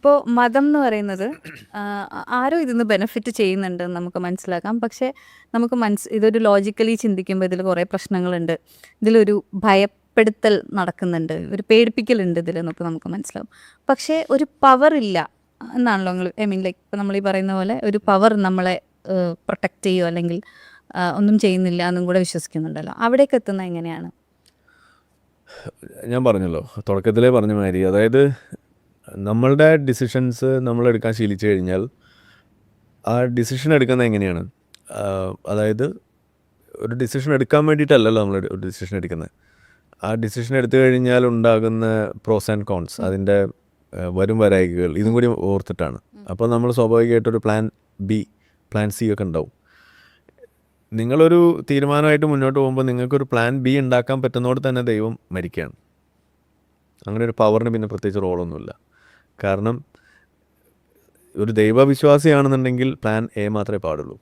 ഇപ്പോൾ മതം എന്ന് പറയുന്നത് ആരോ ഇതിന്ന് ബെനിഫിറ്റ് ചെയ്യുന്നുണ്ടെന്ന് നമുക്ക് മനസ്സിലാക്കാം. പക്ഷേ നമുക്ക് ഇതൊരു ലോജിക്കലി ചിന്തിക്കുമ്പോൾ ഇതിൽ കുറേ പ്രശ്നങ്ങളുണ്ട്. ഇതിലൊരു ഭയപ്പെടുത്തൽ നടക്കുന്നുണ്ട്. ഒരു പേടിപ്പിക്കലുണ്ട് ഇതിലെന്നൊക്കെ നമുക്ക് മനസ്സിലാവും. പക്ഷേ ഒരു പവർ ഇല്ല എന്നാണല്ലോ നിങ്ങൾ ലൈക്ക് ഇപ്പം നമ്മൾ ഈ പറയുന്ന പോലെ ഒരു പവർ നമ്മളെ പ്രൊട്ടക്റ്റ് ചെയ്യുമോ അല്ലെങ്കിൽ ഒന്നും ചെയ്യുന്നില്ല എന്നും കൂടെ വിശ്വസിക്കുന്നുണ്ടല്ലോ. അവിടേക്ക് എത്തുന്നത് എങ്ങനെയാണ്? ഞാൻ പറഞ്ഞല്ലോ, തുടക്കത്തിലേ പറഞ്ഞ മാതിരി, അതായത് നമ്മളുടെ ഡിസിഷൻസ് നമ്മൾ എടുക്കാൻ ശീലിച്ചു കഴിഞ്ഞാൽ ആ ഡിസിഷൻ എടുക്കുന്നത് എങ്ങനെയാണ്, അതായത് ഒരു ഡിസിഷൻ എടുക്കാൻ വേണ്ടിയിട്ടല്ലല്ലോ നമ്മൾ ഒരു ഡിസിഷൻ എടുക്കുന്നത്. ആ ഡിസിഷൻ എടുത്തു കഴിഞ്ഞാൽ ഉണ്ടാകുന്ന പ്രോസ് ആൻഡ് കോൺസ്, അതിൻ്റെ വരും വരായികകൾ ഇതും കൂടി ഓർത്തിട്ടാണ്. അപ്പോൾ നമ്മൾ സ്വാഭാവികമായിട്ടൊരു പ്ലാൻ ബി, പ്ലാൻ സി ഒക്കെ ഉണ്ടാവും. നിങ്ങളൊരു തീരുമാനമായിട്ട് മുന്നോട്ട് പോകുമ്പോൾ നിങ്ങൾക്കൊരു പ്ലാൻ ബി ഉണ്ടാക്കാൻ പറ്റുന്നതോടെ തന്നെ ദൈവം മരിക്കുകയാണ്. അങ്ങനെ ഒരു പവറിന് പിന്നെ പ്രത്യേകിച്ച് റോളൊന്നുമില്ല. കാരണം ഒരു ദൈവവിശ്വാസിയാണെന്നുണ്ടെങ്കിൽ പ്ലാൻ എ മാത്രമേ പാടുള്ളൂ.